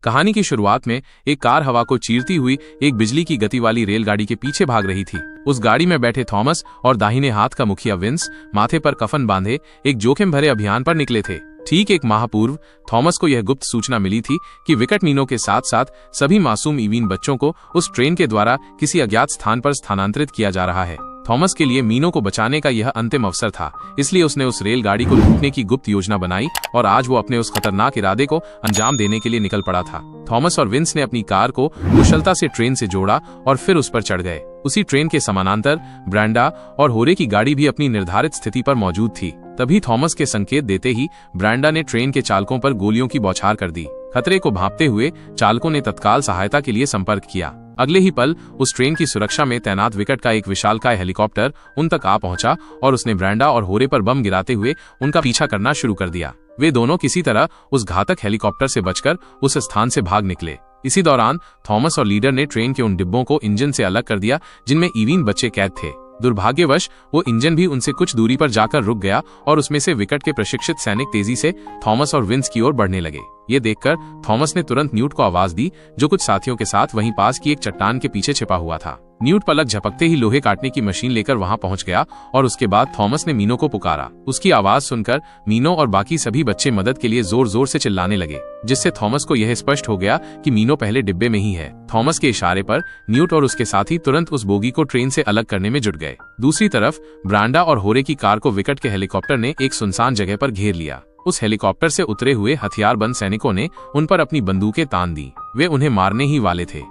कहानी की शुरुआत में एक कार हवा को चीरती हुई एक बिजली की गति वाली रेलगाड़ी के पीछे भाग रही थी। उस गाड़ी में बैठे थॉमस और दाहिने हाथ का मुखिया विंस माथे पर कफन बांधे एक जोखिम भरे अभियान पर निकले थे। ठीक एक माह पूर्व थॉमस को यह गुप्त सूचना मिली थी कि विकट मीनो के साथ साथ सभी मासूम इवीन बच्चों को उस ट्रेन के द्वारा किसी अज्ञात स्थान पर स्थानांतरित किया जा रहा है। थॉमस के लिए मीनो को बचाने का यह अंतिम अवसर था, इसलिए उसने उस रेलगाड़ी को लूटने की गुप्त योजना बनाई और आज वो अपने उस खतरनाक इरादे को अंजाम देने के लिए निकल पड़ा था। थॉमस और विंस ने अपनी कार को कुशलता से ट्रेन से जोड़ा और फिर उस पर चढ़ गए। उसी ट्रेन के समानांतर ब्रांडा और होरे की गाड़ी भी अपनी निर्धारित स्थिति पर मौजूद थी। तभी थॉमस के संकेत देते ही ब्रांडा ने ट्रेन के चालकों पर गोलियों की बौछार कर दी। खतरे को भांपते हुए चालकों ने तत्काल सहायता के लिए संपर्क किया। अगले ही पल उस ट्रेन की सुरक्षा में तैनात विकट का एक विशालकाय हेलीकॉप्टर उन तक आ पहुंचा और उसने ब्रांडा और होरे पर बम गिराते हुए उनका पीछा करना शुरू कर दिया। वे दोनों किसी तरह उस घातक हेलीकॉप्टर से बचकर उस स्थान से भाग निकले। इसी दौरान थॉमस और लीडर ने ट्रेन के उन डिब्बों को इंजन से अलग कर दिया जिनमें इवीन बच्चे कैद थे। दुर्भाग्यवश वो इंजन भी उनसे कुछ दूरी पर जाकर रुक गया और उसमें से विकट के प्रशिक्षित सैनिक तेजी से थॉमस और विंस की ओर बढ़ने लगे। ये देखकर थॉमस ने तुरंत न्यूट को आवाज दी, जो कुछ साथियों के साथ वहीं पास की एक चट्टान के पीछे छिपा हुआ था। न्यूट पलक झपकते ही लोहे काटने की मशीन लेकर वहां पहुंच गया और उसके बाद थॉमस ने मीनो को पुकारा। उसकी आवाज सुनकर मीनो और बाकी सभी बच्चे मदद के लिए जोर जोर से चिल्लाने लगे, जिससे थॉमस को यह स्पष्ट हो गया कि मीनो पहले डिब्बे में ही है। थॉमस के इशारे पर न्यूट और उसके साथी तुरंत उस बोगी को ट्रेन से अलग करने में जुट गए। दूसरी तरफ ब्रांडा और होरे की कार को विकट के हेलीकॉप्टर ने एक सुनसान जगह पर घेर लिया। उस हेलीकॉप्टर से उतरे हुए हथियारबंद सैनिकों ने उन पर अपनी बंदूकें तान दी। वे उन्हें मारने ही वाले थे।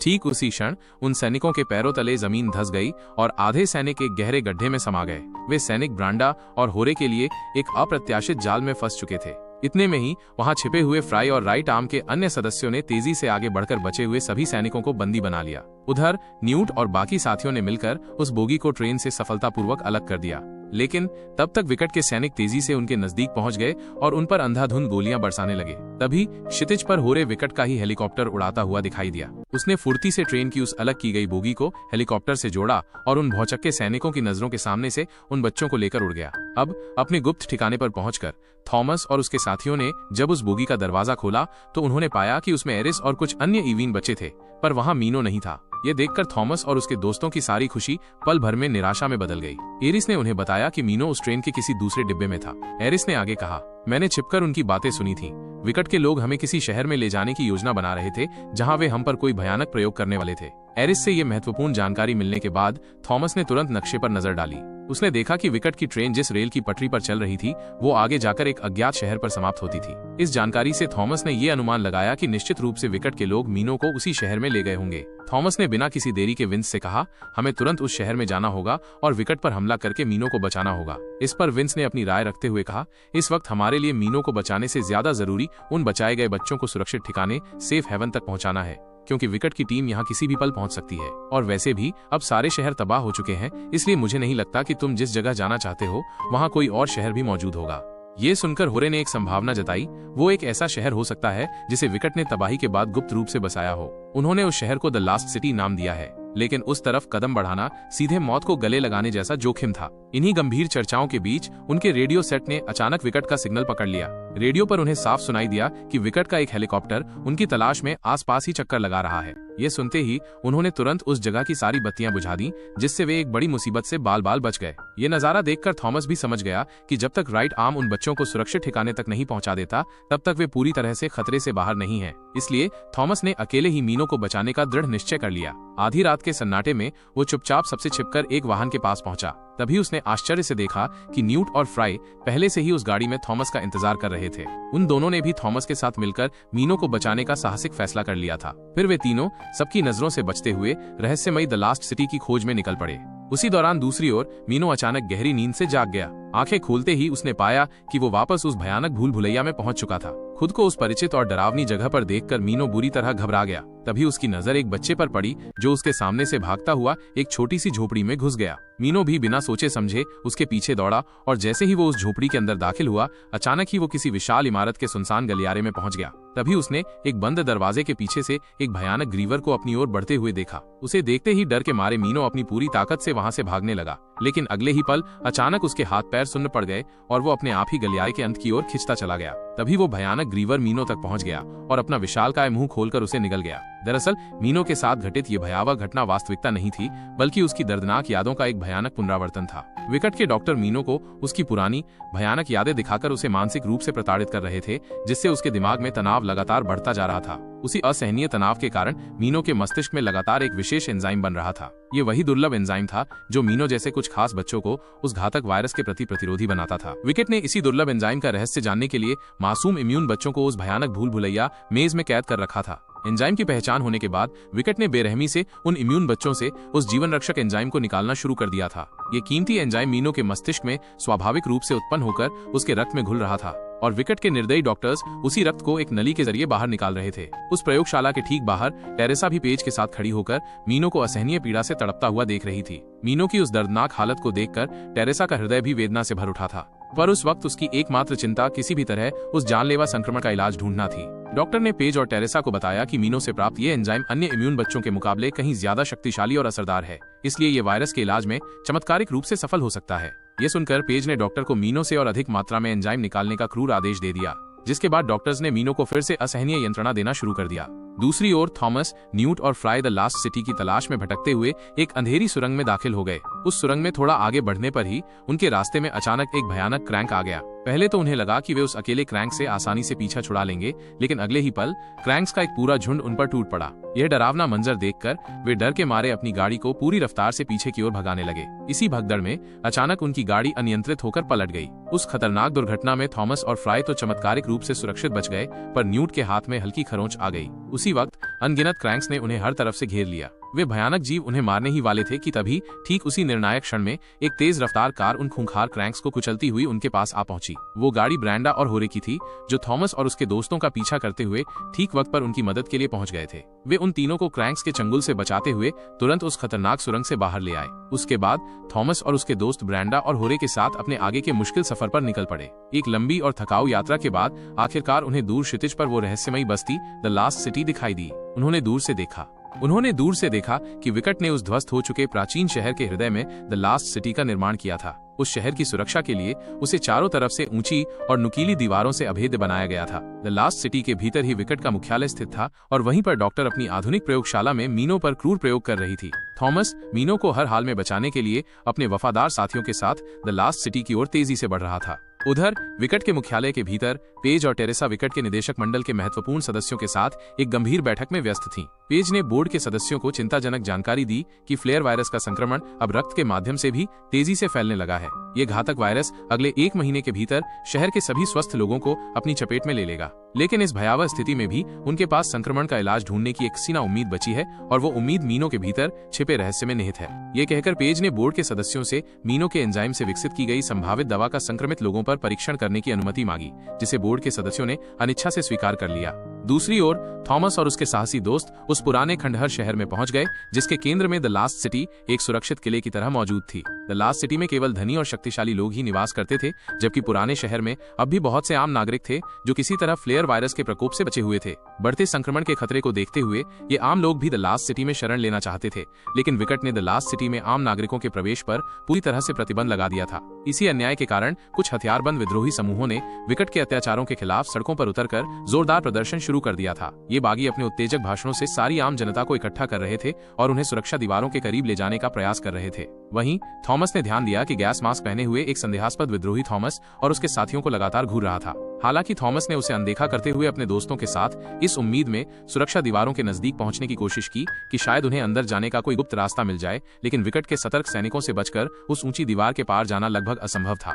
ठीक उसी क्षण उन सैनिकों के पैरों तले जमीन धंस गई और आधे सैनिक एक गहरे गड्ढे में समा गए। वे सैनिक ब्रांडा और होरे के लिए एक अप्रत्याशित जाल में फंस चुके थे। इतने में ही वहां छिपे हुए फ्राई और राइट आर्म के अन्य सदस्यों ने तेजी से आगे बढ़कर बचे हुए सभी सैनिकों को बंदी बना लिया। उधर न्यूट और बाकी साथियों ने मिलकर उस बोगी को ट्रेन से सफलतापूर्वक अलग कर दिया, लेकिन तब तक विकट के सैनिक तेजी से उनके नजदीक पहुंच गए और उन पर अंधाधुंध गोलियां बरसाने लगे। तभी क्षितिज पर होरे विकट का ही हेलीकॉप्टर उड़ाता हुआ दिखाई दिया। उसने फुर्ती से ट्रेन की उस अलग की गई बोगी को हेलीकॉप्टर से जोड़ा और उन भौचक्के सैनिकों की नजरों के सामने से उन बच्चों को लेकर उड़ गया। अब अपने गुप्त ठिकाने पर पहुंचकर थॉमस और उसके साथियों ने जब उस बोगी का दरवाजा खोला तो उन्होंने पाया कि उसमें एरिस और कुछ अन्य इवीन बच्चे थे, पर वहां मीनो नहीं था। ये देखकर थॉमस और उसके दोस्तों की सारी खुशी पल भर में निराशा में बदल गई। एरिस ने उन्हें बताया कि मीनो उस ट्रेन के किसी दूसरे डिब्बे में था। एरिस ने आगे कहा, मैंने छिपकर उनकी बातें सुनी थी। विकट के लोग हमें किसी शहर में ले जाने की योजना बना रहे थे जहां वे हम पर कोई भयानक प्रयोग करने वाले थे। एरिस से ये महत्वपूर्ण जानकारी मिलने के बाद थॉमस ने तुरंत नक्शे पर नजर डाली। उसने देखा कि विकट की ट्रेन जिस रेल की पटरी पर चल रही थी वो आगे जाकर एक अज्ञात शहर पर समाप्त होती थी। इस जानकारी से थॉमस ने ये अनुमान लगाया कि निश्चित रूप से विकट के लोग मीनो को उसी शहर में ले गए होंगे। थॉमस ने बिना किसी देरी के विंस से कहा, हमें तुरंत उस शहर में जाना होगा और विकट पर हमला करके मीनो को बचाना होगा। इस पर विंस ने अपनी राय रखते हुए कहा, इस वक्त हमारे लिए मीनो को बचाने से ज्यादा जरूरी उन बचाए गए बच्चों को सुरक्षित ठिकाने सेफ हेवन तक पहुंचाना है, क्योंकि विकट की टीम यहाँ किसी भी पल पहुंच सकती है और वैसे भी अब सारे शहर तबाह हो चुके हैं, इसलिए मुझे नहीं लगता कि तुम जिस जगह जाना चाहते हो वहाँ कोई और शहर भी मौजूद होगा। ये सुनकर होरे ने एक संभावना जताई, वो एक ऐसा शहर हो सकता है जिसे विकट ने तबाही के बाद गुप्त रूप से बसाया हो। उन्होंने उस शहर को द लास्ट सिटी नाम दिया है, लेकिन उस तरफ कदम बढ़ाना सीधे मौत को गले लगाने जैसा जोखिम था। इन्हीं गंभीर चर्चाओं के बीच उनके रेडियो सेट ने अचानक विकट का सिग्नल पकड़ लिया। रेडियो पर उन्हें साफ सुनाई दिया कि विकट का एक हेलीकॉप्टर उनकी तलाश में आसपास ही चक्कर लगा रहा है। ये सुनते ही उन्होंने तुरंत उस जगह की सारी बत्तियां बुझा दी, जिससे वे एक बड़ी मुसीबत से बाल बाल बच गए। ये नजारा देखकर थॉमस भी समझ गया कि जब तक राइट आर्म उन बच्चों को सुरक्षित ठिकाने तक नहीं पहुंचा देता तब तक वे पूरी तरह से खतरे से बाहर नहीं है। इसलिए थॉमस ने अकेले ही मीनो को बचाने का दृढ़ निश्चय कर लिया। आधी रात के सन्नाटे में वो चुपचाप सबसे छिपकर एक वाहन के पास पहुंचा। तभी उसने आश्चर्य से देखा कि न्यूट और फ्राई पहले से ही उस गाड़ी में थॉमस का इंतजार कर रहे थे। उन दोनों ने भी थॉमस के साथ मिलकर मीनो को बचाने का साहसिक फैसला कर लिया था। फिर वे तीनों सबकी नजरों से बचते हुए रहस्यमयी द लास्ट सिटी की खोज में निकल पड़े। उसी दौरान दूसरी ओर मीनो अचानक गहरी नींद से जाग गया। आंखें खोलते ही उसने पाया कि वो वापस उस भयानक भूल भुलैया में पहुंच चुका था। खुद को उस परिचित और डरावनी जगह पर देखकर मीनो बुरी तरह घबरा गया। तभी उसकी नजर एक बच्चे पर पड़ी जो उसके सामने से भागता हुआ एक छोटी सी झोपड़ी में घुस गया। मीनो भी बिना सोचे समझे उसके पीछे दौड़ा और जैसे ही वो उस झोपड़ी के अंदर दाखिल हुआ, अचानक ही वो किसी विशाल इमारत के सुनसान गलियारे में पहुंच गया। तभी उसने एक बंद दरवाजे के पीछे से एक भयानक ग्रीवर को अपनी ओर बढ़ते हुए देखा। उसे देखते ही डर के मारे मीनो अपनी पूरी ताकत से वहां से भागने लगा, लेकिन अगले ही पल अचानक उसके हाथ पैर सुन्न पड़ गए और वो अपने आप ही गलियारे के अंत की ओर खिंचता चला गया। तभी वो भयानक ग्रीवर मीनो तक पहुंच गया और अपना विशालकाय मुंह खोलकर उसे निगल गया। दरअसल मीनो के साथ घटित ये भयावह घटना वास्तविकता नहीं थी, बल्कि उसकी दर्दनाक यादों का एक भयानक पुनरावर्तन था। विकट के डॉक्टर मीनो को उसकी पुरानी भयानक यादें दिखाकर उसे मानसिक रूप से प्रताड़ित कर रहे थे, जिससे उसके दिमाग में तनाव लगातार बढ़ता जा रहा था। उसी असहनीय तनाव के कारण मीनो के मस्तिष्क में लगातार एक विशेष एंजाइम बन रहा था। ये वही दुर्लभ एंजाइम था जो मीनो जैसे कुछ खास बच्चों को उस घातक वायरस के प्रति प्रतिरोधी बनाता था। विकेट ने इसी दुर्लभ एंजाइम का रहस्य जानने के लिए मासूम इम्यून बच्चों को उस भयानक भूल भुलैया मेज में कैद कर रखा था। एंजाइम की पहचान होने के बाद विकेट ने बेरहमी से उन इम्यून बच्चों से उस जीवन रक्षक एंजाइम को निकालना शुरू कर दिया था। ये कीमती एंजाइम मीनो के मस्तिष्क में स्वाभाविक रूप से उत्पन्न होकर उसके रक्त में घुल रहा था और विकेट के निर्दयी डॉक्टर्स उसी रक्त को एक नली के जरिए बाहर निकाल रहे थे। उस प्रयोगशाला के ठीक बाहर टेरेसा भी पेज के साथ खड़ी होकर मीनो को असहनीय पीड़ा से तड़पता हुआ देख रही थी। मीनो की उस दर्दनाक हालत को देखकर टेरेसा का हृदय भी वेदना से भर उठा था, पर उस वक्त उसकी एकमात्र चिंता किसी भी तरह उस जानलेवा संक्रमण का इलाज ढूंढना थी। डॉक्टर ने पेज और टेरेसा को बताया कि मीनो से प्राप्त ये एंजाइम अन्य इम्यून बच्चों के मुकाबले कहीं ज्यादा शक्तिशाली और असरदार है, इसलिए ये वायरस के इलाज में चमत्कारिक रूप से सफल हो सकता है। ये सुनकर पेज ने डॉक्टर को मीनो से और अधिक मात्रा में एंजाइम निकालने का क्रूर आदेश दे दिया, जिसके बाद डॉक्टर्स ने मीनो को फिर से असहनीय यंत्रणा देना शुरू कर दिया। दूसरी ओर थॉमस, न्यूट और फ्राई द लास्ट सिटी की तलाश में भटकते हुए एक अंधेरी सुरंग में दाखिल हो गए। उस सुरंग में थोड़ा आगे बढ़ने पर ही उनके रास्ते में अचानक एक भयानक क्रैंक आ गया। पहले तो उन्हें लगा कि वे उस अकेले क्रैंक से आसानी से पीछा छुड़ा लेंगे, लेकिन अगले ही पल क्रैंक्स का एक पूरा झुंड उन पर टूट पड़ा। यह डरावना मंजर देखकर वे डर के मारे अपनी गाड़ी को पूरी रफ्तार से पीछे की ओर भगाने लगे। इसी भगदड़ में अचानक उनकी गाड़ी अनियंत्रित होकर पलट गई। उस खतरनाक दुर्घटना में थॉमस और फ्राई तो चमत्कारिक रूप से सुरक्षित बच गए, पर न्यूट के हाथ में हल्की खरोंच आ गई। उसी वक्त अनगिनत क्रैंक्स ने उन्हें हर तरफ से घेर लिया। वे भयानक जीव उन्हें मारने ही वाले थे कि तभी ठीक उसी निर्णायक क्षण में एक तेज रफ्तार कार उन खूंखार क्रैंक्स को कुचलती हुई उनके पास आ पहुंची। वो गाड़ी ब्रैंडा और होरे की थी, जो थॉमस और उसके दोस्तों का पीछा करते हुए ठीक वक्त पर उनकी मदद के लिए पहुंच गए थे। वे उन तीनों को क्रैंक्स के चंगुल से बचाते हुए तुरंत उस खतरनाक सुरंग से बाहर ले आए। उसके बाद थॉमस और उसके दोस्त ब्रैंडा और होरे के साथ अपने आगे के मुश्किल सफर पर निकल पड़े। एक लंबी और थकाऊ यात्रा के बाद आखिरकार उन्हें दूर क्षितिज पर वो रहस्यमयी बस्ती द लास्ट सिटी दिखाई दी। उन्होंने दूर से देखा कि विकट ने उस ध्वस्त हो चुके प्राचीन शहर के हृदय में द लास्ट सिटी का निर्माण किया था। उस शहर की सुरक्षा के लिए उसे चारों तरफ से ऊंची और नुकीली दीवारों से अभेद्य बनाया गया था। द लास्ट सिटी के भीतर ही विकट का मुख्यालय स्थित था और वहीं पर डॉक्टर अपनी आधुनिक प्रयोगशाला में मीनो पर क्रूर प्रयोग कर रही थी। थॉमस मीनो को हर हाल में बचाने के लिए अपने वफादार साथियों के साथ द लास्ट सिटी की ओर तेजी से बढ़ रहा था। उधर विकट के मुख्यालय के भीतर पेज और टेरेसा विकट के निदेशक मंडल के महत्वपूर्ण सदस्यों के साथ एक गंभीर बैठक में व्यस्त थीं। पेज ने बोर्ड के सदस्यों को चिंताजनक जानकारी दी कि फ्लेयर वायरस का संक्रमण अब रक्त के माध्यम से भी तेजी से फैलने लगा है। ये घातक वायरस अगले 1 महीने के भीतर शहर के सभी स्वस्थ लोगों को अपनी चपेट में ले लेगा। लेकिन इस भयावह स्थिति में भी उनके पास संक्रमण का इलाज ढूंढने की एक सीना उम्मीद बची है और वो उम्मीद मीनो के भीतर छिपे रहस्य में निहित है। ये कहकर पेज ने बोर्ड के सदस्यों से मीनो के एंजाइम से विकसित की गई संभावित दवा का संक्रमित लोगों पर परीक्षण करने की अनुमति मांगी, जिसे बोर्ड के सदस्यों ने अनिच्छा से स्वीकार कर लिया। दूसरी ओर थॉमस और उसके साहसी दोस्त उस पुराने खंडहर शहर में पहुंच गए, जिसके केंद्र में द लास्ट सिटी एक सुरक्षित किले की तरह मौजूद थी। द लास्ट सिटी में केवल धनी और शक्तिशाली लोग ही निवास करते थे, जबकि पुराने शहर में अब भी बहुत से आम नागरिक थे जो किसी तरह फ्लेयर वायरस के प्रकोप से बचे हुए थे। बढ़ते संक्रमण के खतरे को देखते हुए ये आम लोग भी द लास्ट सिटी में शरण लेना चाहते थे, लेकिन विकट ने द लास्ट सिटी में आम नागरिकों के प्रवेश पर पूरी तरह से प्रतिबंध लगा दिया था। इसी अन्याय के कारण कुछ हथियारबंद विद्रोही समूहों ने विकट के अत्याचारों के खिलाफ सड़कों पर उतरकर जोरदार प्रदर्शन शुरू कर दिया था। ये बागी अपने उत्तेजक भाषणों से सारी आम जनता को इकट्ठा कर रहे थे और उन्हें सुरक्षा दीवारों के करीब ले जाने का प्रयास कर रहे थे। वहीं थॉमस ने ध्यान दिया कि गैस मास्क पहने हुए एक संदेहास्पद विद्रोही थॉमस और उसके साथियों को लगातार घूर रहा था। हालांकि थॉमस ने उसे अनदेखा करते हुए अपने दोस्तों के साथ इस उम्मीद में सुरक्षा दीवारों के नजदीक पहुंचने की कोशिश की कि शायद उन्हें अंदर जाने का कोई गुप्त रास्ता मिल जाए, लेकिन विकट के सतर्क सैनिकों से बचकर उस ऊंची दीवार के पार जाना लगभग असंभव था।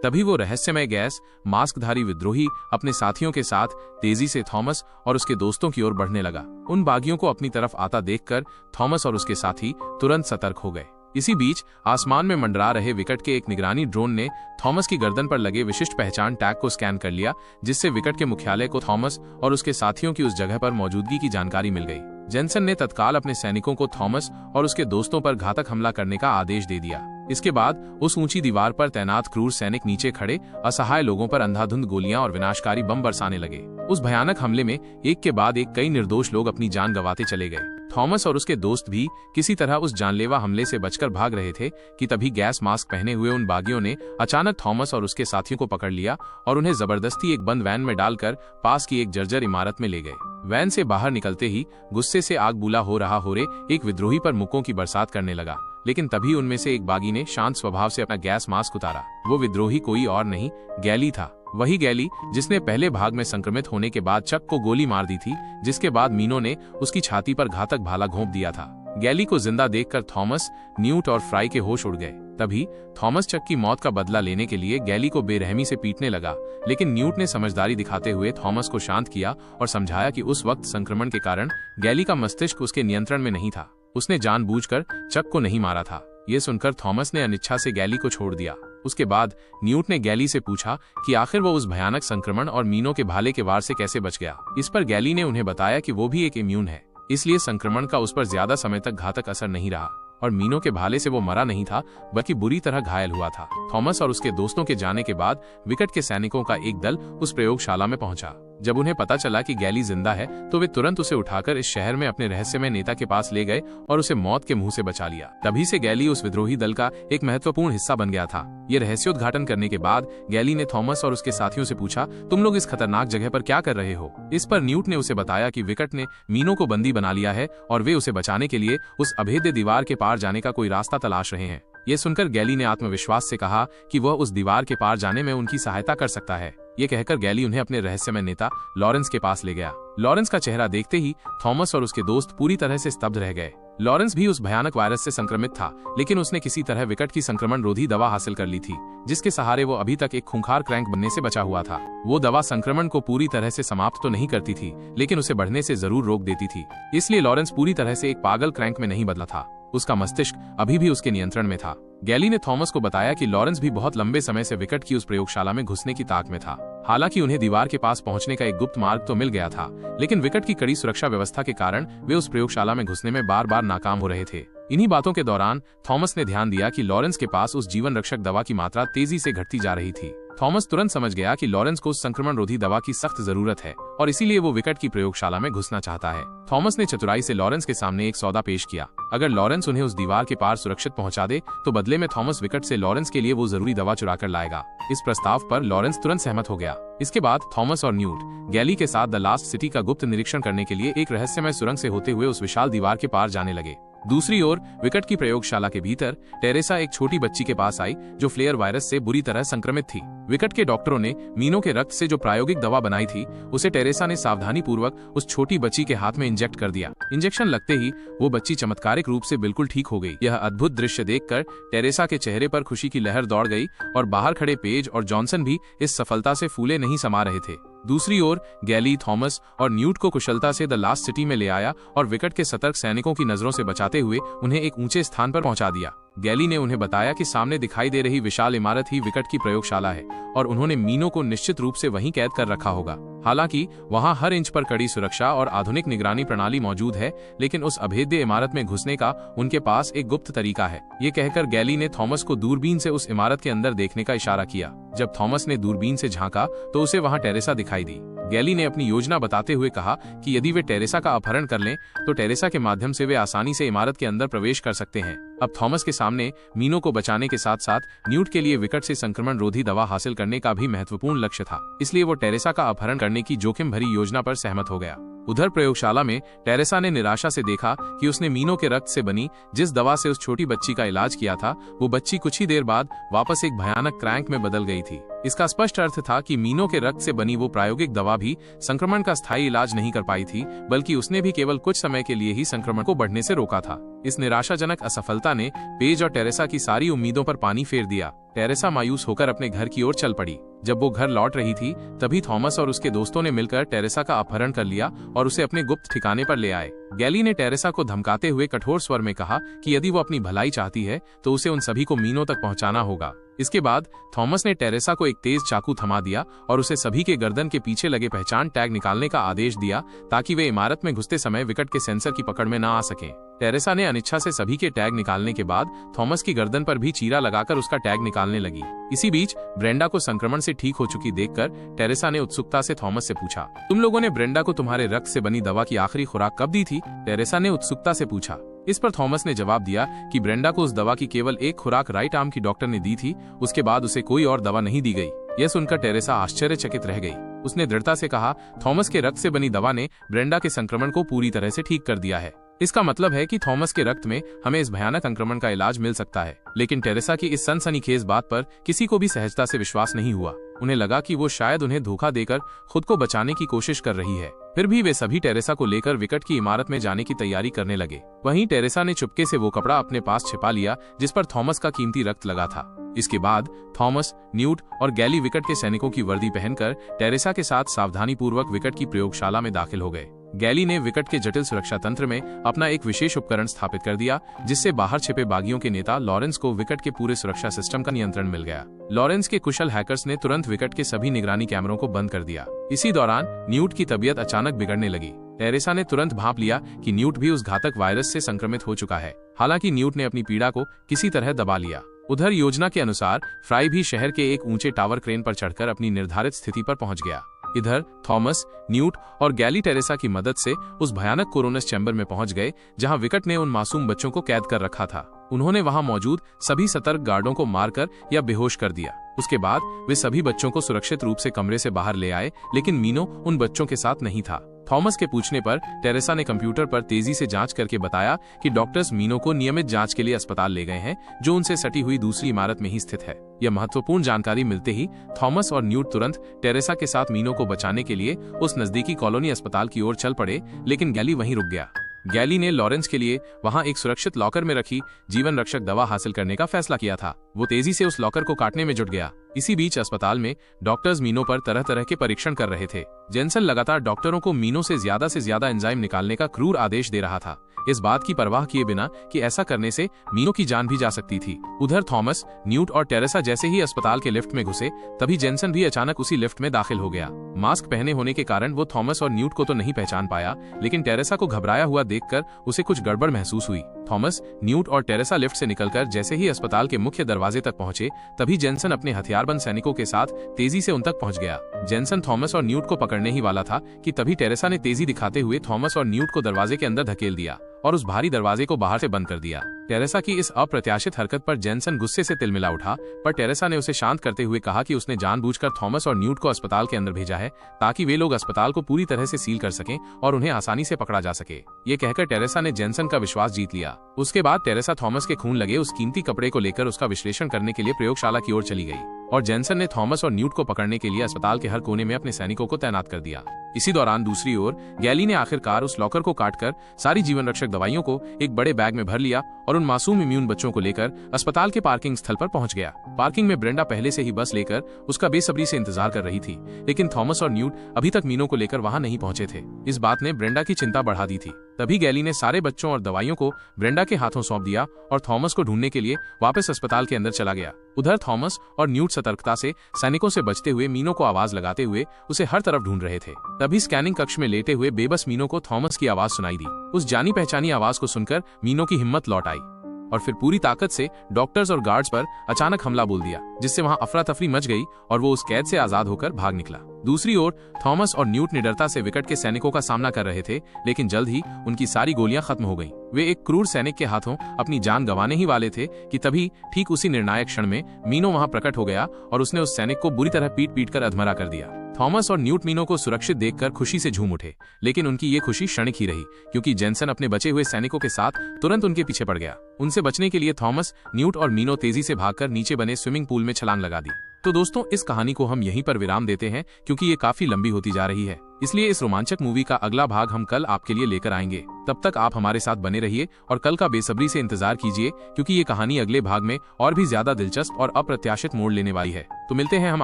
तभी वो रहस्यमय गैस मास्कधारी विद्रोही अपने साथियों के साथ तेजी से थॉमस और उसके दोस्तों की ओर बढ़ने लगा। उन बागियों को अपनी तरफ आता देखकर थॉमस और उसके साथी तुरंत सतर्क हो गए। इसी बीच आसमान में मंडरा रहे विकट के एक निगरानी ड्रोन ने थॉमस की गर्दन पर लगे विशिष्ट पहचान टैग को स्कैन कर लिया, जिससे विकट के मुख्यालय को थॉमस और उसके साथियों की उस जगह पर मौजूदगी की जानकारी मिल गई। जेनसन ने तत्काल अपने सैनिकों को थॉमस और उसके दोस्तों पर घातक हमला करने का आदेश दे दिया। इसके बाद उस ऊंची दीवार पर तैनात क्रूर सैनिक नीचे खड़े असहाय लोगों पर अंधाधुंध गोलियां और विनाशकारी बम बरसाने लगे। उस भयानक हमले में एक के बाद एक कई निर्दोष लोग अपनी जान गंवाते चले गए। थॉमस और उसके दोस्त भी किसी तरह उस जानलेवा हमले से बचकर भाग रहे थे कि तभी गैस मास्क पहने हुए उन बागियों ने अचानक थॉमस और उसके साथियों को पकड़ लिया और उन्हें जबरदस्ती एक बंद वैन में डालकर पास की एक जर्जर इमारत में ले गए। वैन से बाहर निकलते ही गुस्से से आग बूला हो रहा होरे एक विद्रोही पर मुक्कों की बरसात करने लगा, लेकिन तभी उनमें से एक बागी ने शांत स्वभाव से अपना गैस मास्क उतारा। वो विद्रोही कोई और नहीं, गैली था। वही गैली जिसने पहले भाग में संक्रमित होने के बाद चक को गोली मार दी थी, जिसके बाद मीनो ने उसकी छाती पर घातक भाला घोंप दिया था। गैली को जिंदा देखकर थॉमस, न्यूट और फ्राई के होश उड़ गए। तभी थॉमस चक की मौत का बदला लेने के लिए गैली को बेरहमी से पीटने लगा, लेकिन न्यूट ने समझदारी दिखाते हुए थॉमस को शांत किया और समझाया कि उस वक्त संक्रमण के कारण गैली का मस्तिष्क उसके नियंत्रण में नहीं था। उसने जानबूझकर चक को नहीं मारा था। ये सुनकर थॉमस ने अनिच्छा से गैली को छोड़ दिया। उसके बाद न्यूट ने गैली से पूछा कि आखिर वो उस भयानक संक्रमण और मीनो के भाले के वार से कैसे बच गया। इस पर गैली ने उन्हें बताया कि वो भी एक इम्यून है, इसलिए संक्रमण का उस पर ज्यादा समय तक घातक असर नहीं रहा और मीनो के भाले से वो मरा नहीं था बल्कि बुरी तरह घायल हुआ था। थॉमस और उसके दोस्तों के जाने के बाद विकट के सैनिकों का एक दल उस प्रयोगशाला में पहुंचा। जब उन्हें पता चला कि गैली जिंदा है तो वे तुरंत उसे उठाकर इस शहर में अपने रहस्यमय नेता के पास ले गए और उसे मौत के मुंह से बचा लिया। तभी से गैली उस विद्रोही दल का एक महत्वपूर्ण हिस्सा बन गया था। ये रहस्योद्घाटन करने के बाद गैली ने थॉमस और उसके साथियों से पूछा, तुम लोग इस खतरनाक जगह पर क्या कर रहे हो? इस पर न्यूट ने उसे बताया कि विकट ने मीनो को बंदी बना लिया है और वे उसे बचाने के लिए उस अभेद्य दीवार के पार जाने का कोई रास्ता तलाश रहे हैं। ये सुनकर गैली ने आत्मविश्वास से कहा कि वह उस दीवार के पार जाने में उनकी सहायता कर सकता है। ये कहकर गैली उन्हें अपने रहस्यमय नेता लॉरेंस के पास ले गया। लॉरेंस का चेहरा देखते ही थॉमस और उसके दोस्त पूरी तरह से स्तब्ध रह गए। लॉरेंस भी उस भयानक वायरस से संक्रमित था, लेकिन उसने किसी तरह विकट की संक्रमण रोधी दवा हासिल कर ली थी, जिसके सहारे वो अभी तक एक खूंखार क्रैंक बनने से बचा हुआ था। वो दवा संक्रमण को पूरी तरह से समाप्त तो नहीं करती थी, लेकिन उसे बढ़ने से जरूर रोक देती थी। इसलिए लॉरेंस पूरी तरह से एक पागल क्रैंक में नहीं बदला था। उसका मस्तिष्क अभी भी उसके नियंत्रण में था। गैली ने थॉमस को बताया कि लॉरेंस भी बहुत लंबे समय से विकट की उस प्रयोगशाला में घुसने की ताक में था। हालांकि उन्हें दीवार के पास पहुंचने का एक गुप्त मार्ग तो मिल गया था, लेकिन विकट की कड़ी सुरक्षा व्यवस्था के कारण वे उस प्रयोगशाला में घुसने में बार बार नाकाम हो रहे थे। इन्हीं बातों के दौरान थॉमस ने ध्यान दिया कि लॉरेंस के पास उस जीवन रक्षक दवा की मात्रा तेजी से घटती जा रही थी। थॉमस तुरंत समझ गया कि लॉरेंस को उस संक्रमण रोधी दवा की सख्त जरूरत है और इसीलिए वो विकट की प्रयोगशाला में घुसना चाहता है। थॉमस ने चतुराई से लॉरेंस के सामने एक सौदा पेश किया। अगर लॉरेंस उन्हें उस दीवार के पार सुरक्षित पहुंचा दे तो बदले में थॉमस विकट से लॉरेंस के लिए वो जरूरी दवा चुरा कर लाएगा। इस प्रस्ताव पर लॉरेंस तुरंत सहमत हो गया। इसके बाद थॉमस और न्यूट गैली के साथ द लास्ट सिटी का गुप्त निरीक्षण करने के लिए एक रहस्यमय सुरंग से होते हुए उस विशाल दीवार के पार जाने लगे। दूसरी ओर विकट की प्रयोगशाला के भीतर टेरेसा एक छोटी बच्ची के पास आई जो फ्लेयर वायरस से बुरी तरह संक्रमित थी। विकट के डॉक्टरों ने मीनो के रक्त से जो प्रायोगिक दवा बनाई थी उसे टेरेसा ने सावधानी पूर्वक उस छोटी बच्ची के हाथ में इंजेक्ट कर दिया। इंजेक्शन लगते ही वो बच्ची चमत्कारिक रूप से बिल्कुल ठीक हो गई। यह अद्भुत दृश्य देखकर टेरेसा के चेहरे पर खुशी की लहर दौड़ गई और बाहर खड़े पेज और जॉनसन भी इस सफलता से फूले नहीं समा रहे थे। दूसरी ओर गैली थॉमस और न्यूट को कुशलता से द लास्ट सिटी में ले आया और विकट के सतर्क सैनिकों की नजरों से बचाते हुए उन्हें एक ऊंचे स्थान पर पहुंचा दिया। गैली ने उन्हें बताया कि सामने दिखाई दे रही विशाल इमारत ही विकट की प्रयोगशाला है और उन्होंने मीनो को निश्चित रूप से वहीं कैद कर रखा होगा। हालांकि वहां हर इंच पर कड़ी सुरक्षा और आधुनिक निगरानी प्रणाली मौजूद है, लेकिन उस अभेद्य इमारत में घुसने का उनके पास एक गुप्त तरीका है। ये कहकर गैली ने थॉमस को दूरबीन से उस इमारत के अंदर देखने का इशारा किया। जब थॉमस ने दूरबीन से झांका तो उसे वहां टेरेसा दिखाई दी। गैली ने अपनी योजना बताते हुए कहा कि यदि वे टेरेसा का अपहरण कर लें तो टेरेसा के माध्यम से वे आसानी से इमारत के अंदर प्रवेश कर सकते हैं। अब थॉमस के सामने मीनो को बचाने के साथ साथ न्यूट के लिए विकट से संक्रमण रोधी दवा हासिल करने का भी महत्वपूर्ण लक्ष्य था, इसलिए वो टेरेसा का अपहरण करने की जोखिम भरी योजना पर सहमत हो गया। उधर प्रयोगशाला में टेरेसा ने निराशा से देखा कि उसने मीनो के रक्त से बनी जिस दवा से उस छोटी बच्ची का इलाज किया था वो बच्ची कुछ ही देर बाद वापस एक भयानक क्रैंक में बदल गई थी। इसका स्पष्ट अर्थ था कि मीनो के रक्त से बनी वो प्रायोगिक दवा भी संक्रमण का स्थायी इलाज नहीं कर पाई थी, बल्कि उसने भी केवल कुछ समय के लिए ही संक्रमण को बढ़ने से रोका था। इस निराशाजनक असफलता ने पेज और टेरेसा की सारी उम्मीदों पर पानी फेर दिया। टेरेसा मायूस होकर अपने घर की ओर चल पड़ी। जब वो घर लौट रही थी तभी थॉमस और उसके दोस्तों ने मिलकर टेरेसा का अपहरण कर लिया और उसे अपने गुप्त ठिकाने पर ले आए। गैली ने टेरेसा को धमकाते हुए कठोर स्वर में कहा कि यदि वो अपनी भलाई चाहती है तो उसे उन सभी को मीनो तक पहुंचाना होगा। इसके बाद थॉमस ने टेरेसा को एक तेज चाकू थमा दिया और उसे सभी के गर्दन के पीछे लगे पहचान टैग निकालने का आदेश दिया ताकि वे इमारत में घुसते समय विकट के सेंसर की पकड़ में न आ सकें। टेरेसा ने अनिच्छा से सभी के टैग निकालने के बाद थॉमस की गर्दन पर भी चीरा लगाकर उसका टैग निकालने लगी। इसी बीच ब्रेंडा को संक्रमण से ठीक हो चुकी देखकर टेरेसा ने उत्सुकता से थॉमस से पूछा, तुम लोगों ने ब्रेंडा को तुम्हारे रक्त से बनी दवा की आखिरी खुराक कब दी थी? टेरेसा ने उत्सुकता से पूछा। इस पर थॉमस ने जवाब दिया कि ब्रेंडा को उस दवा की केवल एक खुराक राइट आर्म की डॉक्टर ने दी थी, उसके बाद उसे कोई और दवा नहीं दी गई। यह सुनकर टेरेसा आश्चर्यचकित रह गई। उसने दृढ़ता से कहा, थॉमस के रक्त से बनी दवा ने ब्रेंडा के संक्रमण को पूरी तरह से ठीक कर दिया है। इसका मतलब है कि थॉमस के रक्त में हमें इस भयानक संक्रमण का इलाज मिल सकता है। लेकिन टेरेसा की इस सनसनीखेज बात पर किसी को भी सहजता से विश्वास नहीं हुआ। उन्हें लगा कि वो शायद उन्हें धोखा देकर खुद को बचाने की कोशिश कर रही है। फिर भी वे सभी टेरेसा को लेकर विकट की इमारत में जाने की तैयारी करने लगे। वहीं टेरेसा ने चुपके से वो कपड़ा अपने पास छिपा लिया जिस पर थॉमस का कीमती रक्त लगा था। इसके बाद थॉमस, न्यूट और गैली विकट के सैनिकों की वर्दी पहनकर टेरेसा के साथ सावधानीपूर्वक विकट की प्रयोगशाला में दाखिल हो गए। गैली ने विकट के जटिल सुरक्षा तंत्र में अपना एक विशेष उपकरण स्थापित कर दिया जिससे बाहर छिपे बागियों के नेता लॉरेंस को विकट के पूरे सुरक्षा सिस्टम का नियंत्रण मिल गया। लॉरेंस के कुशल हैकर्स ने तुरंत विकट के सभी निगरानी कैमरों को बंद कर दिया। इसी दौरान न्यूट की तबीयत अचानक बिगड़ने लगी। टेरेसा ने तुरंत भांप लिया कि न्यूट भी उस घातक वायरस से संक्रमित हो चुका है। हालांकि न्यूट ने अपनी पीड़ा को किसी तरह दबा लिया। उधर योजना के अनुसार फ्राई भी शहर के एक ऊंचे टावर क्रेन पर चढ़कर अपनी निर्धारित स्थिति पर पहुंच गया। इधर थॉमस, न्यूट और गैली टेरेसा की मदद से उस भयानक कोरोनस चैम्बर में पहुंच गए जहां विकट ने उन मासूम बच्चों को कैद कर रखा था। उन्होंने वहां मौजूद सभी सतर्क गार्डों को मारकर या बेहोश कर दिया। उसके बाद वे सभी बच्चों को सुरक्षित रूप से कमरे से बाहर ले आए, लेकिन मीनो उन बच्चों के साथ नहीं था। थॉमस के पूछने पर टेरेसा ने कंप्यूटर पर तेजी से जांच करके बताया कि डॉक्टर्स मीनो को नियमित जांच के लिए अस्पताल ले गए हैं जो उनसे सटी हुई दूसरी इमारत में ही स्थित है। यह महत्वपूर्ण जानकारी मिलते ही थॉमस और न्यूट तुरंत टेरेसा के साथ मीनो को बचाने के लिए उस नजदीकी कॉलोनी अस्पताल की ओर चल पड़े, लेकिन गैली वहीं रुक गया। गैली ने लॉरेंस के लिए वहां एक सुरक्षित लॉकर में रखी जीवन रक्षक दवा हासिल करने का फैसला किया था। वो तेजी से उस लॉकर को काटने में जुट गया। इसी बीच अस्पताल में डॉक्टर्स मीनो पर तरह तरह के परीक्षण कर रहे थे। जेनसन लगातार डॉक्टरों को मीनो से ज्यादा एंजाइम निकालने का क्रूर आदेश दे रहा था, इस बात की परवाह किए बिना कि ऐसा करने से मीनो की जान भी जा सकती थी। उधर थॉमस, न्यूट और टेरेसा जैसे ही अस्पताल के लिफ्ट में घुसे तभी जेनसन भी अचानक उसी लिफ्ट में दाखिल हो गया। मास्क पहने होने के कारण वो थॉमस और न्यूट को तो नहीं पहचान पाया, लेकिन टेरेसा को घबराया हुआ देखकर उसे कुछ गड़बड़ महसूस हुई। थॉमस, न्यूट और टेरेसा लिफ्ट से निकलकर जैसे ही अस्पताल के मुख्य दरवाजे तक पहुंचे तभी जेनसन अपने हथियारबंद सैनिकों के साथ तेजी से उन तक पहुंच गया। जेनसन थॉमस और न्यूट को पकड़ने ही वाला था कि तभी टेरेसा ने तेजी दिखाते हुए थॉमस और न्यूट को दरवाजे के अंदर धकेल दिया और उस भारी दरवाजे को बाहर से बंद कर दिया। टेरेसा की इस अप्रत्याशित हरकत पर जेनसन गुस्से से तिलमिला उठा, पर टेरेसा ने उसे शांत करते हुए कहा कि उसने जानबूझकर थॉमस और न्यूट को अस्पताल के अंदर भेजा है ताकि वे लोग अस्पताल को पूरी तरह से सील कर सकें और उन्हें आसानी से पकड़ा जा सके। ये कहकर टेरेसा ने जेनसन का विश्वास जीत लिया। उसके बाद टेरेसा थॉमस के खून लगे उस कीमती कपड़े को लेकर उसका विश्लेषण करने के लिए प्रयोगशाला की ओर चली गई और जेनसन ने थॉमस और न्यूट को पकड़ने के लिए अस्पताल के हर कोने में अपने सैनिकों को तैनात कर दिया। इसी दौरान दूसरी ओर गैली ने आखिरकार उस लॉकर को काटकर सारी जीवन रक्षक दवाइयों को एक बड़े बैग में भर लिया और उन मासूम इम्यून बच्चों को लेकर अस्पताल के पार्किंग स्थल पर पहुंच गया। पार्किंग में ब्रेंडा पहले से ही बस लेकर उसका बेसब्री से इंतजार कर रही थी, लेकिन थॉमस और न्यूट अभी तक मीनो को लेकर वहां नहीं पहुंचे थे। इस बात ने ब्रेंडा की चिंता बढ़ा दी थी। तभी गैली ने सारे बच्चों और दवाइयों को ब्रेंडा के हाथों सौंप दिया और थॉमस को ढूंढने के लिए वापस अस्पताल के अंदर चला गया। उधर थॉमस और न्यूट सतर्कता से सैनिकों से बचते हुए मीनो को आवाज लगाते हुए उसे हर तरफ ढूंढ रहे थे। तभी स्कैनिंग कक्ष में लेटे हुए बेबस मीनो को थॉमस की आवाज सुनाई दी। उस जानी पहचानी आवाज को सुनकर मीनो की हिम्मत लौट आई और फिर पूरी ताकत से डॉक्टर्स और गार्ड्स पर अचानक हमला बोल दिया, जिससे वहां अफरा तफरी मच गई और वो उस कैद से आजाद होकर भाग निकला। दूसरी ओर थॉमस और न्यूट निडरता से विकट के सैनिकों का सामना कर रहे थे, लेकिन जल्द ही उनकी सारी गोलियां खत्म हो गईं। वे एक क्रूर सैनिक के हाथों अपनी जान गंवाने ही वाले थे कि तभी ठीक उसी निर्णायक क्षण में मीनो वहां प्रकट हो गया और उसने उस सैनिक को बुरी तरह पीट कर अधमरा कर दिया। थॉमस और न्यूट मीनो को सुरक्षित देखकर खुशी से झूम उठे, लेकिन उनकी ये खुशी क्षणिक ही रही, क्योंकि जेनसन अपने बचे हुए सैनिकों के साथ तुरंत उनके पीछे पड़ गया। उनसे बचने के लिए थॉमस, न्यूट और मीनो तेजी से भागकर नीचे बने स्विमिंग पूल में छलांग लगा दी। तो दोस्तों, इस कहानी को हम यहीं पर विराम देते हैं क्योंकि ये काफी लंबी होती जा रही है, इसलिए इस रोमांचक मूवी का अगला भाग हम कल आपके लिए लेकर आएंगे। तब तक आप हमारे साथ बने रहिए और कल का बेसब्री से इंतजार कीजिए, क्योंकि ये कहानी अगले भाग में और भी ज्यादा दिलचस्प और अप्रत्याशित मोड़ लेने वाली है। तो मिलते हैं हम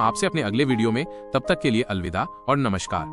आपसे अपने अगले वीडियो में, तब तक के लिए अलविदा और नमस्कार।